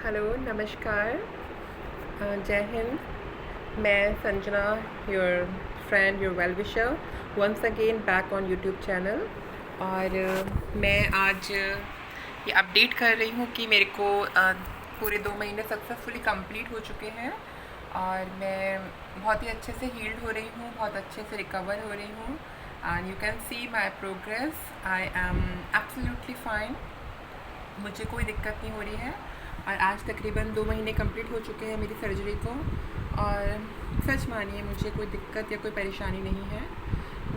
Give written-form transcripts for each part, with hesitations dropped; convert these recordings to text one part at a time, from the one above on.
Hello, नमस्कार। जय हिंद। मैं Sanjana, your friend, your well wisher, once again back on YouTube channel. और मैं आज ये अपडेट कर रही हूँ कि मेरे को पूरे 2 महीने सक्सेसफुली कंप्लीट हो चुके हैं और मैं बहुत ही अच्छे से हील्ड हो रही हूँ, बहुत अच्छे से रिकवर हो रही हूँ। And you can see my progress. I am absolutely fine. मुझे कोई दिक्कत नहीं हो रही है और आज तकरीबन 2 महीने कंप्लीट हो चुके हैं मेरी सर्जरी को। और सच मानिए, मुझे कोई दिक्कत या कोई परेशानी नहीं है।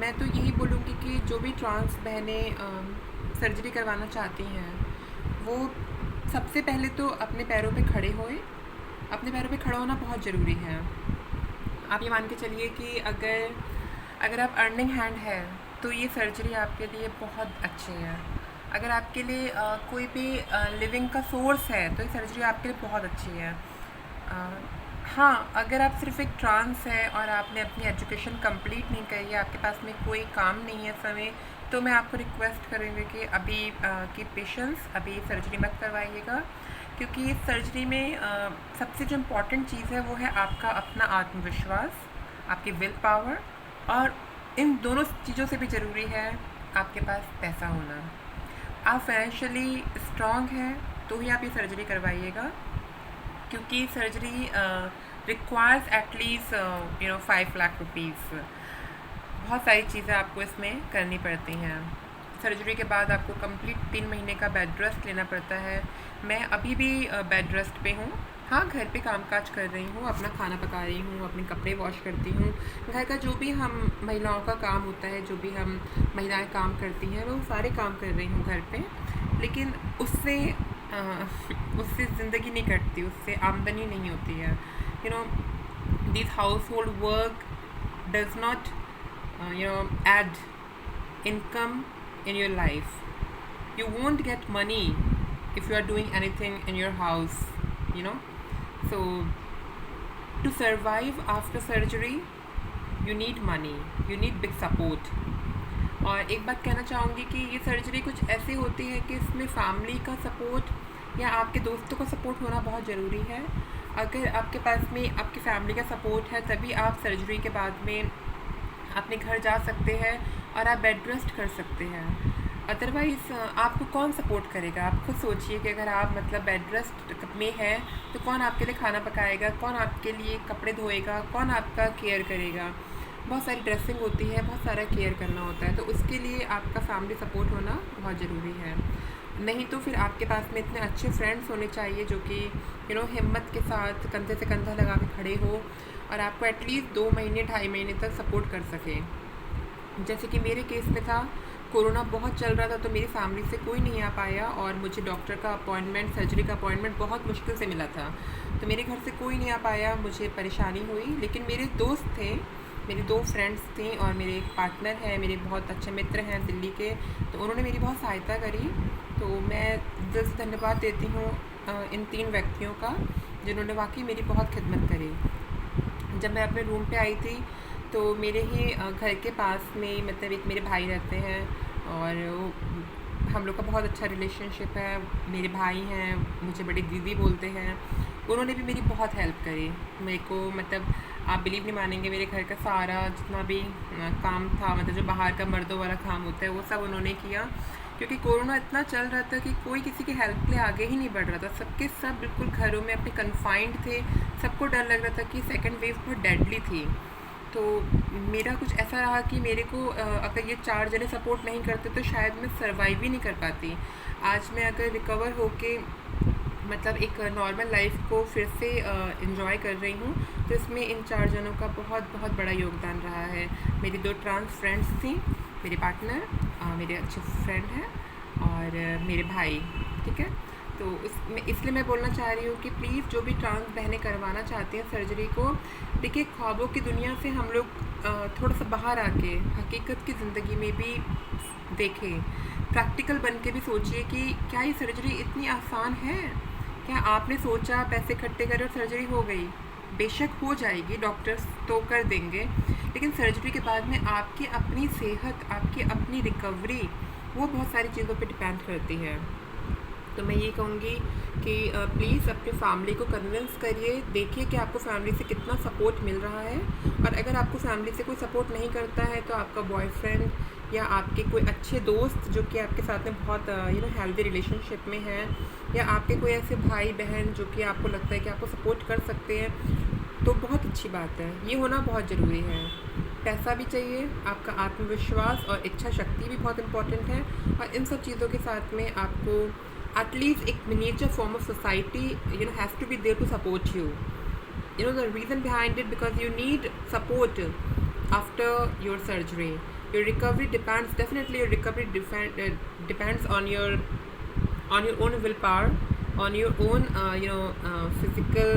मैं तो यही बोलूँगी कि जो भी ट्रांस बहनें सर्जरी करवाना चाहती हैं, वो सबसे पहले तो अपने पैरों पे खड़े होए। अपने पैरों पे खड़ा होना बहुत ज़रूरी है। आप ये मान के चलिए कि अगर आप अर्निंग हैंड है तो ये सर्जरी आपके लिए बहुत अच्छी है। अगर आपके लिए कोई भी लिविंग का सोर्स है तो ये सर्जरी आपके लिए बहुत अच्छी है। हाँ, अगर आप सिर्फ एक ट्रांस है और आपने अपनी एजुकेशन कंप्लीट नहीं करी है, आपके पास में कोई काम नहीं है समय, तो मैं आपको रिक्वेस्ट करूँगी कि अभी की पेशेंस, अभी सर्जरी मत करवाइएगा। क्योंकि इस सर्जरी में सबसे जो इम्पोर्टेंट चीज़ है वो है आपका अपना आत्मविश्वास, आपकी विल पावर, और इन दोनों चीज़ों से भी ज़रूरी है आपके पास पैसा होना। आप फाइनेंशियली स्ट्रॉन्ग हैं तो ही आप ये सर्जरी करवाइएगा, क्योंकि surgery requires at least 5 lakh rupees. बहुत सारी चीज़ें आपको इसमें करनी पड़ती हैं। सर्जरी के बाद आपको कंप्लीट 3 महीने का बेड रेस्ट लेना पड़ता है। मैं अभी भी बेड रेस्ट पे हूँ। हाँ, घर पे कामकाज कर रही हूँ, अपना खाना पका रही हूँ, अपने कपड़े वॉश करती हूँ। घर का जो भी हम महिलाओं का काम होता है, जो भी हम महिलाएं काम करती हैं, वो सारे काम कर रही हूँ घर पे। लेकिन अ, उससे ज़िंदगी नहीं कटती, उससे आमदनी नहीं होती है। This house hold work does not add income in your life. You won't get money if you are doing anything in your house, you know. So to survive after surgery, you need money, you need big support. और एक बात कहना चाहूँगी कि ये surgery कुछ ऐसी होती है कि इसमें फैमिली का सपोर्ट या आपके दोस्तों का सपोर्ट होना बहुत ज़रूरी है। अगर आपके पास में आपकी फैमिली का सपोर्ट है तभी आप सर्जरी के बाद में अपने घर जा सकते हैं और आप बेड रेस्ट कर सकते हैं। अदरवाइज़ आपको कौन सपोर्ट करेगा? आप खुद सोचिए कि अगर आप मतलब बेड रेस्ट में है तो कौन आपके लिए खाना पकाएगा, कौन आपके लिए कपड़े धोएगा, कौन आपका केयर करेगा? बहुत सारी ड्रेसिंग होती है, बहुत सारा केयर करना होता है, तो उसके लिए आपका फैमिली सपोर्ट होना बहुत ज़रूरी है। नहीं तो फिर आपके पास में इतने अच्छे फ्रेंड्स होने चाहिए जो कि हिम्मत के साथ कंधे से कंधा लगा के खड़े हो और आपको एटलीस्ट 2 महीने 2.5 महीने तक सपोर्ट कर सके। जैसे कि मेरे केस में था, कोरोना बहुत चल रहा था तो मेरी फैमिली से कोई नहीं आ पाया और मुझे डॉक्टर का अपॉइंटमेंट, सर्जरी का अपॉइंटमेंट बहुत मुश्किल से मिला था। तो मेरे घर से कोई नहीं आ पाया, मुझे परेशानी हुई। लेकिन मेरे दोस्त थे, मेरी 2 फ्रेंड्स थी और मेरे एक पार्टनर है, मेरे बहुत अच्छे मित्र हैं दिल्ली के, तो उन्होंने मेरी बहुत सहायता करी। तो मैं दिल से धन्यवाद देती हूँ इन 3 व्यक्तियों का, जिन्होंने वाकई मेरी बहुत खिदमत करी। जब मैं अपने रूम पे आई थी तो मेरे ही घर के पास में मतलब एक मेरे भाई रहते हैं और हम लोग का बहुत अच्छा रिलेशनशिप है। मेरे भाई हैं, मुझे बड़ी दीदी बोलते हैं। उन्होंने भी मेरी बहुत हेल्प करी मेरे को। मतलब आप बिलीव नहीं मानेंगे, मेरे घर का सारा जितना भी काम था, मतलब जो बाहर का मर्दों वाला काम होता है, वो सब उन्होंने किया। क्योंकि कोरोना इतना चल रहा था कि कोई किसी की हेल्प के लिए आगे ही नहीं बढ़ रहा था। सबके सब बिल्कुल घरों में अपने कन्फाइंड थे। सबको डर लग रहा था कि सेकेंड वेव बहुत डेडली थी। तो मेरा कुछ ऐसा रहा कि मेरे को अगर ये 4 जने सपोर्ट नहीं करते तो शायद मैं सर्वाइव ही नहीं कर पाती। आज मैं अगर रिकवर होके मतलब एक नॉर्मल लाइफ को फिर से एंजॉय कर रही हूँ, तो इसमें इन 4 जनों का बहुत बहुत बड़ा योगदान रहा है। मेरी 2 ट्रांस फ्रेंड्स थी, मेरे पार्टनर, मेरे अच्छे फ्रेंड हैं और मेरे भाई, ठीक है। तो इसलिए मैं बोलना चाह रही हूँ कि प्लीज़ जो भी ट्रांस बहनें करवाना चाहती हैं सर्जरी को, देखिए ख्वाबों की दुनिया से हम लोग थोड़ा सा बाहर आके हकीकत की ज़िंदगी में भी देखें। प्रैक्टिकल बन के भी सोचिए कि क्या ये सर्जरी इतनी आसान है? क्या आपने सोचा, पैसे इकट्ठे करे और सर्जरी हो गई? बेशक हो जाएगी, डॉक्टर्स तो कर देंगे, लेकिन सर्जरी के बाद में आपकी अपनी सेहत, आपकी अपनी रिकवरी, वो बहुत सारी चीज़ों पे डिपेंड करती है। तो मैं ये कहूँगी कि प्लीज़ अपनी फैमिली को कन्विंस करिए, देखिए कि आपको फैमिली से कितना सपोर्ट मिल रहा है। और अगर आपको फैमिली से कोई सपोर्ट नहीं करता है तो आपका बॉयफ्रेंड या आपके कोई अच्छे दोस्त जो कि आपके साथ में बहुत हेल्दी रिलेशनशिप में हैं, या आपके कोई ऐसे भाई बहन जो कि आपको लगता है कि आपको सपोर्ट कर सकते हैं, तो बहुत अच्छी बात है। ये होना बहुत ज़रूरी है। पैसा भी चाहिए, आपका आत्मविश्वास और इच्छा शक्ति भी बहुत इम्पॉर्टेंट है। और इन सब चीज़ों के साथ में आपको एटलीस्ट एक miniature form of society has to be there to support you. The reason behind it, because you need support after your surgery. Your recovery depends, definitely your recovery depends on your own willpower, on your own physical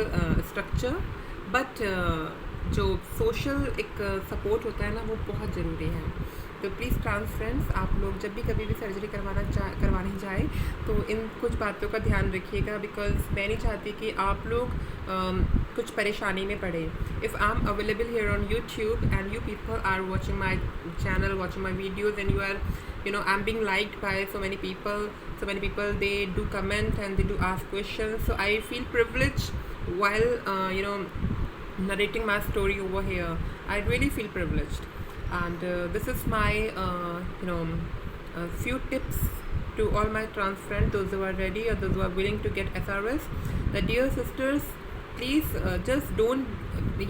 structure, but जो social एक support होता है ना, वो बहुत ज़रूरी है। तो प्लीज़ ट्रांस फ्रेंड्स, आप लोग जब भी कभी भी सर्जरी करवाने जाए तो इन कुछ बातों का ध्यान रखिएगा, बिकॉज मैं नहीं चाहती कि आप लोग कुछ परेशानी में पड़े। If I am available here on YouTube and you people are watching my channel, watching my videos, and you are I am being liked by so many people, they do comment and they do ask questions, so I feel privileged while narrating my story over here. I really feel privileged, and this is my few tips to all my trans friends, those who are ready or those who are willing to get SRS. The dear sisters, please just don't be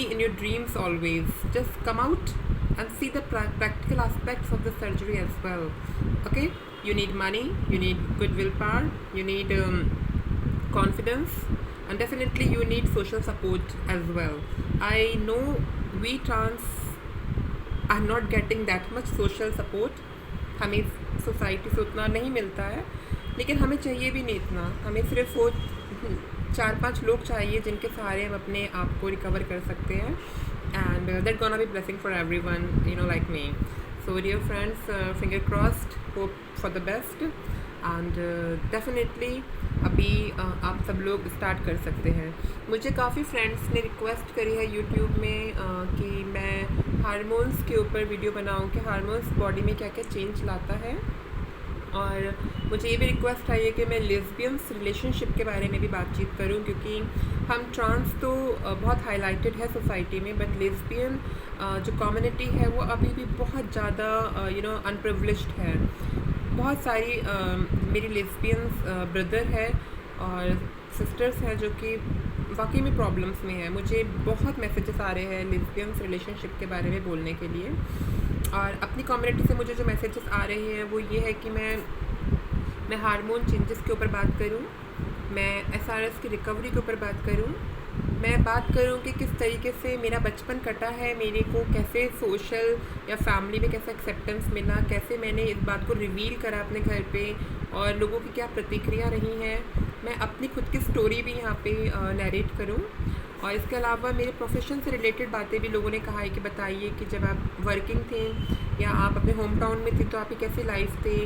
in your dreams always. Just come out and see the practical aspects of the surgery as well. Okay, you need money, you need good willpower, you need confidence, and definitely you need social support as well. I know we trans are not getting that much social support. हमें society से उतना नहीं मिलता है, लेकिन हमें चाहिए भी नहीं इतना। हमें सिर्फ वो 4-5 लोग चाहिए जिनके सहारे हम अपने आप को रिकवर कर सकते हैं, and that gonna be blessing for everyone, like me. So dear friends, finger crossed, hope for the best, and definitely अभी आप सब लोग स्टार्ट कर सकते हैं। मुझे काफ़ी फ्रेंड्स ने रिक्वेस्ट करी है यूट्यूब में कि मैं हार्मोन्स के ऊपर वीडियो बनाऊं कि हार्मोन्स बॉडी में क्या क्या चेंज लाता है, और मुझे ये भी रिक्वेस्ट आई है कि मैं लेस्बियंस रिलेशनशिप के बारे में भी बातचीत करूं, क्योंकि हम ट्रांस तो बहुत हाईलाइटेड है सोसाइटी में, बट लेस्बियन जो कम्युनिटी है वो अभी भी बहुत ज़्यादा अनप्रिविलेज्ड है। बहुत सारी मेरी लेस्बियंस ब्रदर है और सिस्टर्स हैं जो कि वाकई में प्रॉब्लम्स में है। मुझे बहुत मैसेजेस आ रहे हैं लेस्बियंस रिलेशनशिप के बारे में बोलने के लिए, और अपनी कम्युनिटी से मुझे जो मैसेजेस आ रहे हैं वो ये है कि मैं हार्मोन चेंजेस के ऊपर बात करूं, मैं SRS की रिकवरी के ऊपर बात करूं, मैं बात करूं कि किस तरीके से मेरा बचपन कटा है, मेरे को कैसे सोशल या फैमिली में कैसे एक्सेप्टेंस मिला, कैसे मैंने इस बात को रिवील करा अपने घर पे और लोगों की क्या प्रतिक्रिया रही हैं। मैं अपनी खुद की स्टोरी भी यहाँ पे नरेट करूँ, और इसके अलावा मेरे प्रोफेशन से रिलेटेड बातें भी लोगों ने कहा है कि बताइए कि जब आप वर्किंग थे या आप अपने होम टाउन में थे तो आपकी कैसी लाइफ थे।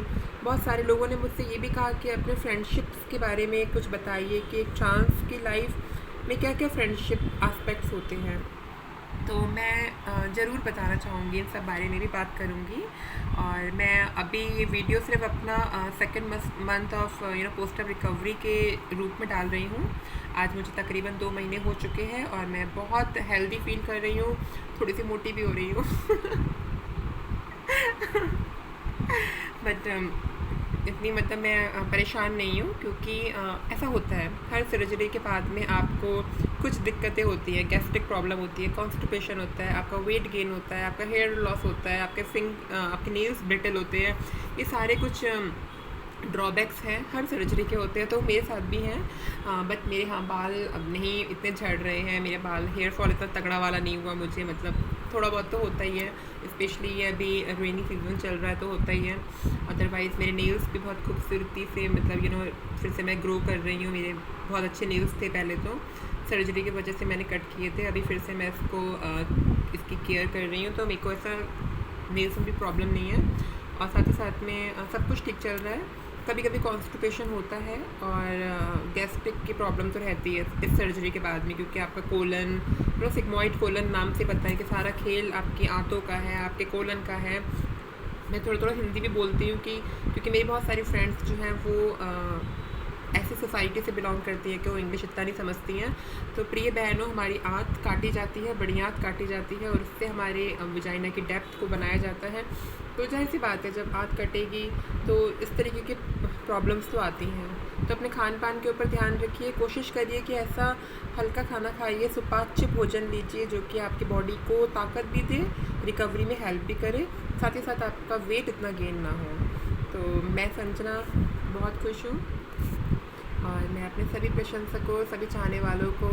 बहुत सारे लोगों ने मुझसे ये भी कहा कि अपने फ्रेंडशिप्स के बारे में कुछ बताइए कि एक ट्रांस की लाइफ में क्या क्या फ्रेंडशिप एस्पेक्ट्स होते हैं। तो मैं ज़रूर बताना चाहूँगी, इन सब बारे में भी बात करूँगी। और मैं अभी ये वीडियो सिर्फ अपना second month of post of recovery के रूप में डाल रही हूँ। आज मुझे तकरीबन 2 महीने हो चुके हैं और मैं बहुत हेल्दी फील कर रही हूँ, थोड़ी सी मोटी भी हो रही हूँ बट इतनी मैं परेशान नहीं हूँ, क्योंकि ऐसा होता है हर सर्जरी के बाद में आपको कुछ दिक्कतें होती हैं। गैस्ट्रिक प्रॉब्लम होती है, कॉन्स्टिपेशन होता है, आपका वेट गेन होता है, आपका हेयर लॉस होता है, आपके नेल्स ब्रिटल होते हैं। ये सारे कुछ ड्रॉबैक्स हैं, हर सर्जरी के होते हैं, तो मेरे साथ भी हैं। बट मेरे बाल अब नहीं इतने झड़ रहे हैं, मेरे बाल हेयर फॉल इतना तगड़ा वाला नहीं हुआ मुझे, थोड़ा बहुत तो होता ही है, स्पेशली ये अभी रेनी सीजन चल रहा है तो होता ही है। अदरवाइज़ मेरे नेल्स भी बहुत खूबसूरती से फिर से मैं ग्रो कर रही हूँ। मेरे बहुत अच्छे नेल्स थे पहले, तो सर्जरी की वजह से मैंने कट किए थे, अभी फिर से मैं इसकी केयर कर रही हूँ, तो मेरे को ऐसा नेल्स में भी प्रॉब्लम नहीं है। और साथ ही साथ में सब कुछ ठीक चल रहा है। कभी कभी कॉन्स्टिपेशन होता है और गैस्ट्रिक की प्रॉब्लम तो रहती है इस सर्जरी के बाद में, क्योंकि आपका कोलन सिग्मॉइड कोलन नाम से पता है कि सारा खेल आपकी आंतों का है, आपके कोलन का है। मैं थोड़ा थोड़ा हिंदी भी बोलती हूँ कि क्योंकि मेरी बहुत सारी फ्रेंड्स जो हैं वो ऐसी सोसाइटी से बिलोंग करती हैं कि वो इंग्लिश इतना नहीं समझती हैं। तो प्रिय बहनों, हमारी आँत काटी जाती है, बड़ी आँत काटी जाती है और उससे हमारे वजाइना की डेप्थ को बनाया जाता है। तो जाहिर सी बात है, जब आँत कटेगी तो इस तरीके की प्रॉब्लम्स तो आती हैं। तो अपने खान पान के ऊपर ध्यान रखिए, कोशिश करिए कि ऐसा हल्का खाना खाइए, सुपाच्य भोजन लीजिए जो कि आपकी बॉडी को ताकत भी दे, रिकवरी में हेल्प भी करे, साथ ही साथ आपका वेट इतना गेन ना हो। तो मैं संजना बहुत खुश हूँ और मैं अपने सभी प्रशंसकों, सभी चाहने वालों को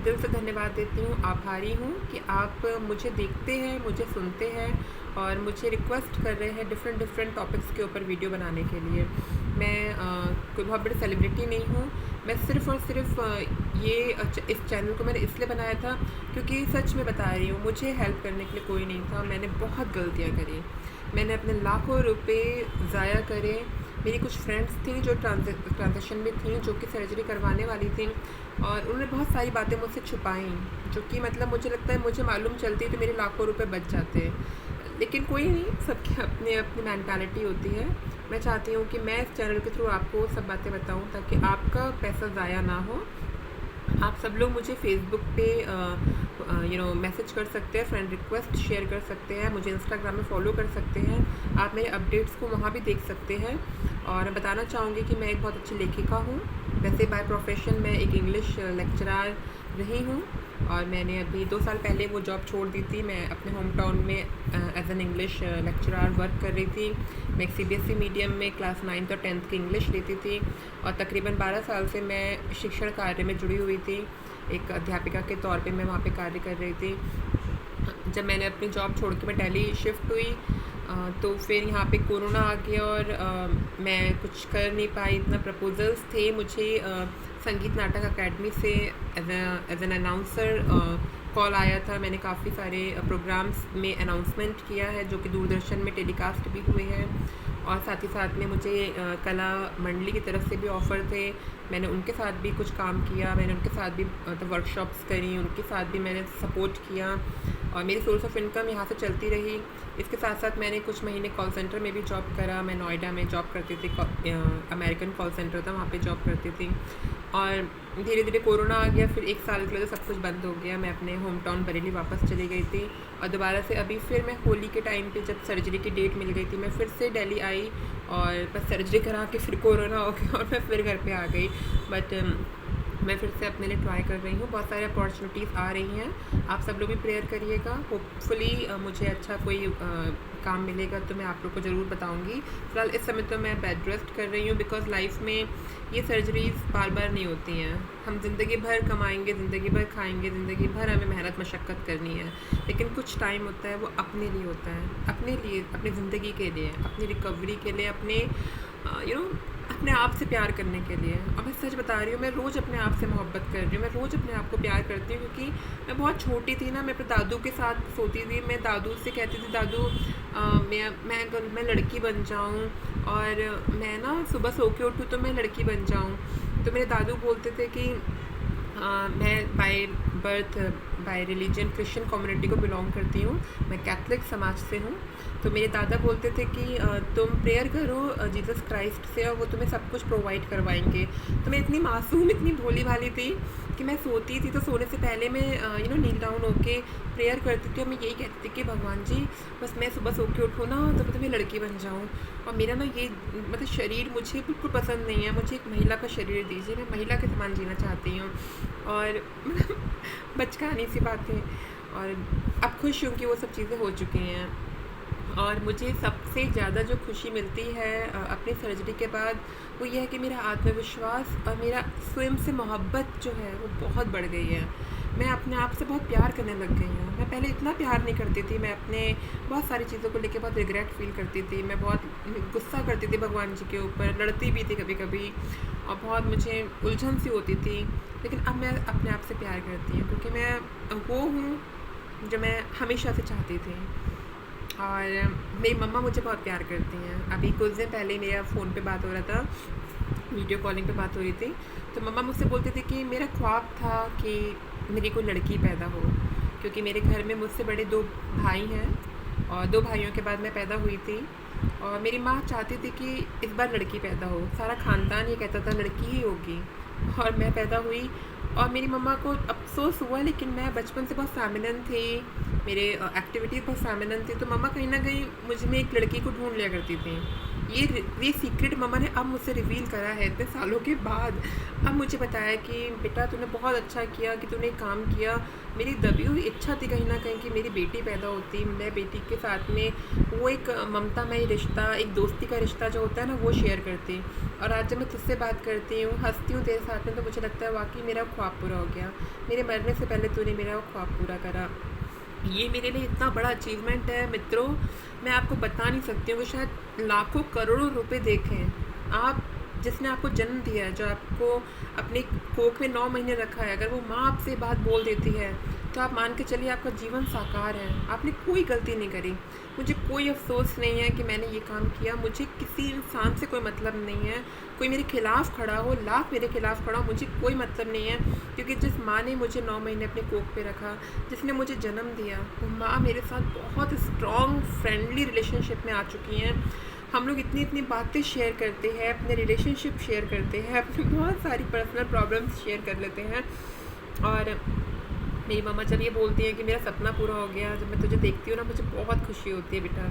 दिल से धन्यवाद देती हूँ, आभारी हूँ कि आप मुझे देखते हैं, मुझे सुनते हैं और मुझे रिक्वेस्ट कर रहे हैं डिफरेंट टॉपिक्स के ऊपर वीडियो बनाने के लिए। मैं कोई बहुत बड़ी सेलिब्रिटी नहीं हूँ, मैं सिर्फ़ और सिर्फ इस चैनल को मैंने इसलिए बनाया था क्योंकि सच में बता रही हूँ, मुझे हेल्प करने के लिए कोई नहीं था। मैंने बहुत गलतियाँ करी, मैंने अपने लाखों रुपए ज़ाया करे। मेरी कुछ फ्रेंड्स थी जो ट्रांजेक्शन में थी, जो कि सर्जरी करवाने वाली थी और उन्होंने बहुत सारी बातें मुझसे छुपाई, जो कि मतलब मुझे लगता है मुझे मालूम चलती तो मेरे लाखों रुपए बच जाते। लेकिन कोई नहीं, सबकी अपनी अपनी मेंटालिटी होती है। मैं चाहती हूँ कि मैं इस चैनल के थ्रू आपको सब बातें बताऊँ ताकि आपका पैसा ज़ाया ना हो। आप सब लोग मुझे फेसबुक पे मैसेज कर सकते हैं, फ्रेंड रिक्वेस्ट शेयर कर सकते हैं, मुझे इंस्टाग्राम में फॉलो कर सकते हैं, आप मेरे अपडेट्स को वहाँ भी देख सकते हैं। और मैं बताना चाहूँगी कि मैं एक बहुत अच्छी लेखिका हूँ। वैसे बाय प्रोफेशन मैं एक इंग्लिश लेक्चरर रही हूँ और मैंने अभी 2 साल पहले वो जॉब छोड़ दी थी। मैं अपने होम टाउन में as an English lecturer work कर रही थी। मैं एक CBSE मीडियम में क्लास 9th और 10th की इंग्लिश लेती थी और तकरीबन 12 साल से मैं शिक्षण कार्य में जुड़ी हुई थी। एक अध्यापिका के तौर पे मैं वहाँ पे कार्य कर रही थी। जब मैंने अपनी जॉब छोड़ के मैं दिल्ली शिफ्ट हुई तो फिर यहाँ पे कोरोना आ गया और मैं कुछ कर नहीं पाई। इतना प्रपोजल्स थे मुझे संगीत नाटक अकेडमी से एज एन अनाउंसर कॉल आया था। मैंने काफ़ी सारे प्रोग्राम्स में अनाउंसमेंट किया है जो कि दूरदर्शन में टेलीकास्ट भी हुए हैं और साथ ही साथ में मुझे कला मंडली की तरफ से भी ऑफ़र थे। मैंने उनके साथ भी कुछ काम किया, मैंने उनके साथ भी वर्कशॉप्स करी, उनके साथ भी मैंने सपोर्ट किया और मेरी सोर्स ऑफ इनकम यहाँ से चलती रही। इसके साथ साथ मैंने कुछ महीने कॉल सेंटर में भी जॉब करा। मैं नोएडा में जॉब करती थी, अमेरिकन कॉल सेंटर था, वहाँ पे जॉब करती थी और धीरे धीरे कोरोना आ गया। फिर 1 साल के लिए तो सब कुछ बंद हो गया। मैं अपने होम टाउन बरेली वापस चली गई थी और दोबारा से अभी फिर मैं होली के टाइम पे जब सर्जरी की डेट मिल गई थी, मैं फिर से दिल्ली आई और बस सर्जरी करा के फिर कोरोना हो गया और मैं फिर घर पे आ गई। बट मैं फिर से अपने लिए ट्राई कर रही हूँ। बहुत सारी अपॉर्चुनिटीज़ आ रही हैं, आप सब लोग भी प्रेयर करिएगा। होपफुली मुझे अच्छा कोई काम मिलेगा तो मैं आप लोग को ज़रूर बताऊँगी। फ़िलहाल इस समय तो मैं बेड रेस्ट कर रही हूँ बिकॉज़ लाइफ में ये सर्जरीज़ बार बार नहीं होती हैं। हम ज़िंदगी भर कमाएंगे, ज़िंदगी भर खाएंगे, ज़िंदगी भर हमें मेहनत मशक्क़त करनी है, लेकिन कुछ टाइम होता है वो अपने लिए होता है, अपने लिए, अपनी ज़िंदगी के लिए, अपनी रिकवरी के लिए, अपने अपने आप से प्यार करने के लिए। और मैं सच बता रही हूँ, मैं रोज़ अपने आप से मोहब्बत कर रही हूँ, मैं रोज़ अपने आप को प्यार करती हूँ क्योंकि मैं बहुत छोटी थी ना, मैं अपने दादू के साथ सोती थी। मैं दादू से कहती थी, दादू मैं लड़की बन जाऊँ और मैं ना सुबह सो के उठूँ तो मैं लड़की बन जाऊँ। तो मेरे दादू बोलते थे कि मैं by birth, bye religion Christian community को बिलोंग करती हूँ, मैं कैथलिक समाज से हूँ। तो मेरे दादा बोलते थे कि तुम प्रेयर करो जीसस क्राइस्ट से और वो तुम्हें सब कुछ प्रोवाइड करवाएंगे। तो मैं इतनी मासूम, इतनी भोली भाली थी कि मैं सोती थी तो सोने से पहले मैं नील डाउन होके प्रेयर करती थी और मैं यही कहती थी कि भगवान जी बस मैं सुबह सो के उठूँ ना तो मैं तुम्हें लड़की बन जाऊँ। और मेरा ना ये मतलब शरीर मुझे बिल्कुल पसंद नहीं है, मुझे एक महिला का शरीर दीजिए, मैं महिला के समान जीना चाहती हूँ। और बचकानी सी बातें, और अब खुश हूँ कि वो सब चीज़ें हो चुकी हैं। और मुझे सबसे ज़्यादा जो खुशी मिलती है अपनी सर्जरी के बाद वो ये है कि मेरा आत्मविश्वास और मेरा स्वयं से मोहब्बत जो है वो बहुत बढ़ गई है। मैं अपने आप से बहुत प्यार करने लग गई हूँ। मैं पहले इतना प्यार नहीं करती थी, मैं अपने बहुत सारी चीज़ों को लेके बहुत रिग्रेट फील करती थी, मैं बहुत गुस्सा करती थी भगवान जी के ऊपर, लड़ती भी थी कभी कभी और बहुत मुझे उलझन सी होती थी। लेकिन अब मैं अपने आप से प्यार करती हूँ क्योंकि मैं वो हूँ जो मैं हमेशा से चाहती थी। और मेरी मम्मा मुझे बहुत प्यार करती हैं। अभी कुछ दिन पहले मेरा फ़ोन पे बात हो रहा था, वीडियो कॉलिंग पे बात हो रही थी, तो मम्मा मुझसे बोलती थी कि मेरा ख्वाब था कि मेरी कोई लड़की पैदा हो, क्योंकि मेरे घर में मुझसे बड़े 2 भाई हैं और 2 भाइयों के बाद मैं पैदा हुई थी। और मेरी माँ चाहती थी कि इस बार लड़की पैदा हो, सारा ख़ानदान ये कहता था लड़की ही होगी, और मैं पैदा हुई। और मेरी मम्मा को अफ़सोस हुआ, लेकिन मैं बचपन से बहुत फ़ेमिनिन थी, मेरे एक्टिविटीज़ बहुत फ़ेमिनिन थी, तो मम्मा कहीं न कहीं मुझ में एक लड़की को ढूँढ लिया करती थी। ये सीक्रेट मम्मा ने अब मुझसे रिवील करा है इतने सालों के बाद। अब मुझे बताया कि बेटा तूने बहुत अच्छा किया कि तूने काम किया। मेरी दबी हुई इच्छा थी कहीं न कहीं कि मेरी बेटी पैदा होती, मैं बेटी के साथ में वो एक ममतामयी रिश्ता, एक दोस्ती का रिश्ता जो होता है ना, वो शेयर करती। और आज जब मैं तुझसे बात करती हूँ, हँसती हूँ तेरे साथ में, तो मुझे लगता है वाक़ई मेरा ख्वाब पूरा हो गया। मेरे मरने से पहले तूने मेरा वो ख्वाब पूरा करा। ये मेरे लिए इतना बड़ा अचीवमेंट है मित्रों, मैं आपको बता नहीं सकती हूँ। वो शायद लाखों करोड़ों रुपए देखें आप, जिसने आपको जन्म दिया है, जो आपको अपनी कोख में 9 महीने रखा है, अगर वो माँ आपसे बात बोल देती है, तो आप मान के चलिए आपका जीवन साकार है। आपने कोई गलती नहीं करी। मुझे कोई अफ़सोस नहीं है कि मैंने ये काम किया। मुझे किसी इंसान से कोई मतलब नहीं है। कोई मेरे खिलाफ़ खड़ा हो, लाख मेरे खिलाफ़ खड़ा हो, मुझे कोई मतलब नहीं है, क्योंकि जिस माँ ने मुझे 9 महीने अपने कोख पे रखा, जिसने मुझे जन्म दिया, वो माँ मेरे साथ बहुत स्ट्रॉन्ग फ्रेंडली रिलेशनशिप में आ चुकी हैं। हम लोग इतनी इतनी बातें शेयर करते हैं, अपने रिलेशनशिप शेयर करते हैं, अपनी बहुत सारी पर्सनल प्रॉब्लम्स शेयर कर लेते हैं। और मेरी मम्मा जब ये बोलती हैं कि मेरा सपना पूरा हो गया, जब मैं तुझे देखती हूँ ना, मुझे बहुत खुशी होती है, बेटा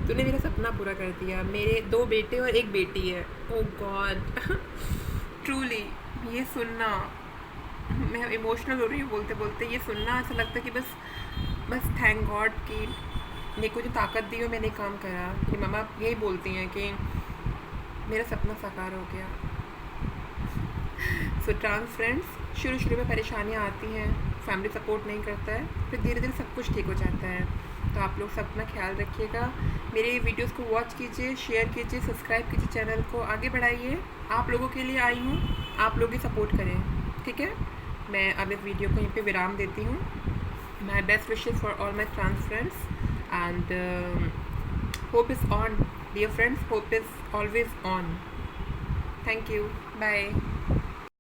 तूने मेरा सपना पूरा कर दिया। मेरे 2 बेटे और 1 बेटी है। ओह गॉड ट्रूली ये सुनना, मैं इमोशनल हो रही हूँ बोलते बोलते। ये सुनना ऐसा लगता है कि बस बस थैंक गॉड कि मेरे को जो ताकत दी हो मैंने काम करा। कि मम्मा यही बोलती हैं कि मेरा सपना साकार हो गया। सो ट्रांस फ्रेंड्स, शुरू में परेशानियाँ आती हैं, फैमिली सपोर्ट नहीं करता है, फिर धीरे धीरे सब कुछ ठीक हो जाता है। तो आप लोग सब अपना ख्याल रखिएगा, मेरे वीडियोस को वॉच कीजिए, शेयर कीजिए, सब्सक्राइब कीजिए, चैनल को आगे बढ़ाइए। आप लोगों के लिए आई हूँ, आप लोग ही सपोर्ट करें, ठीक है। मैं अब इस वीडियो को यहीं पे विराम देती हूँ। My best wishes for all my trans friends and hope is on dear friends, hope is always on. Thank you, bye.